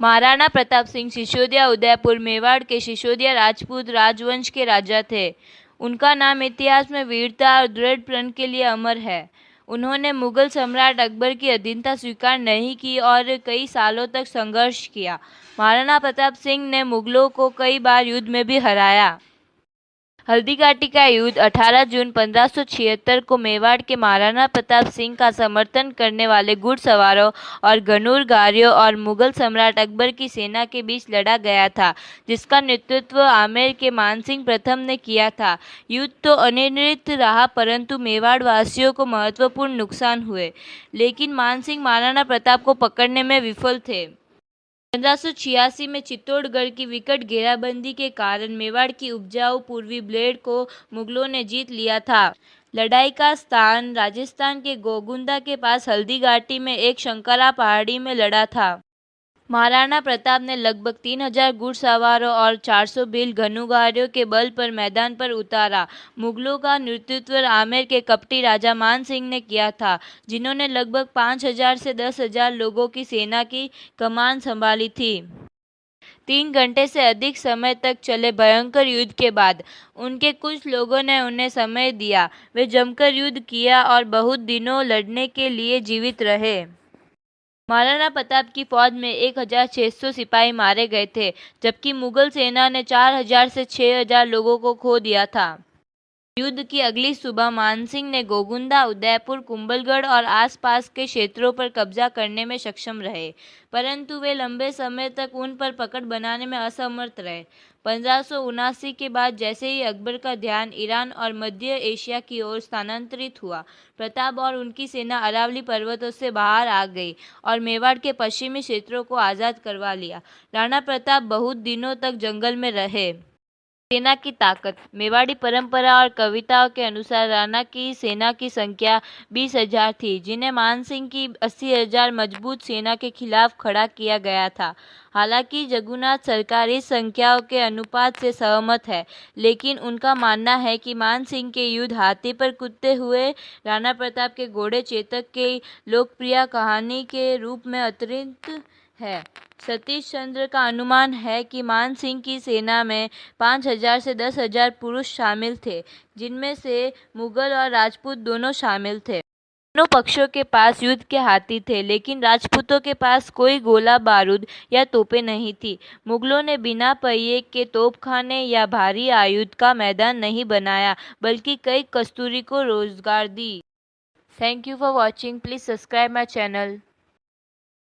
महाराणा प्रताप सिंह सिसोदिया उदयपुर मेवाड़ के सिसोदिया राजपूत राजवंश के राजा थे। उनका नाम इतिहास में वीरता और दृढ़ प्रण के लिए अमर है। उन्होंने मुगल सम्राट अकबर की अधीनता स्वीकार नहीं की और कई सालों तक संघर्ष किया। महाराणा प्रताप सिंह ने मुगलों को कई बार युद्ध में भी हराया। हल्दीघाटी का युद्ध 18 जून 1576 को मेवाड़ के महाराणा प्रताप सिंह का समर्थन करने वाले घुड़सवारों और घुनूरगारियों और मुगल सम्राट अकबर की सेना के बीच लड़ा गया था, जिसका नेतृत्व आमेर के मानसिंह प्रथम ने किया था। युद्ध तो अनिर्णित रहा, परंतु मेवाड़ वासियों को महत्वपूर्ण नुकसान हुए, लेकिन मानसिंह महाराणा प्रताप को पकड़ने में विफल थे। 1586 में चित्तौड़गढ़ की विकट घेराबंदी के कारण मेवाड़ की उपजाऊ पूर्वी ब्लेड को मुगलों ने जीत लिया था। लड़ाई का स्थान राजस्थान के गोगुंदा के पास हल्दी घाटी में एक शंकरा पहाड़ी में लड़ा था। महाराणा प्रताप ने लगभग 3000 घुड़सवारों और 400 भील घुनूरगारों के बल पर मैदान पर उतारा। मुगलों का नेतृत्व आमेर के कपटी राजा मान सिंह ने किया था, जिन्होंने लगभग 5000 से 10,000 लोगों की सेना की कमान संभाली थी। 3 घंटे से अधिक समय तक चले भयंकर युद्ध के बाद उनके कुछ लोगों ने उन्हें समय दिया। वे जमकर युद्ध किया और बहुत दिनों लड़ने के लिए जीवित रहे। महाराणा प्रताप की फौज में 1600 सिपाही मारे गए थे, जबकि मुगल सेना ने 4000 से 6000 लोगों को खो दिया था। युद्ध की अगली सुबह मानसिंह ने गोगुंदा, उदयपुर, कुंभलगढ़ और आसपास के क्षेत्रों पर कब्जा करने में सक्षम रहे, परंतु वे लंबे समय तक उन पर पकड़ बनाने में असमर्थ रहे। 1579 के बाद जैसे ही अकबर का ध्यान ईरान और मध्य एशिया की ओर स्थानांतरित हुआ, प्रताप और उनकी सेना अरावली पर्वतों से बाहर आ गई और मेवाड़ के पश्चिमी क्षेत्रों को आज़ाद करवा लिया। राणा प्रताप बहुत दिनों तक जंगल में रहे। सेना की ताकत। मेवाड़ी परंपरा और कविताओं के अनुसार राणा की सेना की संख्या 20,000 थी, जिन्हें मानसिंह की 80,000 मजबूत सेना के खिलाफ खड़ा किया गया था। हालांकि जगन्नाथ सरकार इस संख्याओं के अनुपात से सहमत है, लेकिन उनका मानना है कि मानसिंह के युद्ध हाथी पर कूदते हुए राणा प्रताप के घोड़े चेतक की लोकप्रिय कहानी के रूप में अतिरिक्त है। सतीश चंद्र का अनुमान है कि मानसिंह की सेना में 5000 से 10,000 पुरुष शामिल थे, जिनमें से मुगल और राजपूत दोनों शामिल थे। दोनों पक्षों के पास युद्ध के हाथी थे, लेकिन राजपूतों के पास कोई गोला बारूद या तोपें नहीं थी। मुगलों ने बिना पहिए के तोपखाने या भारी आयुध का मैदान नहीं बनाया, बल्कि कई कस्तूरी को रोजगार दी। Thank you for watching. Please subscribe my channel.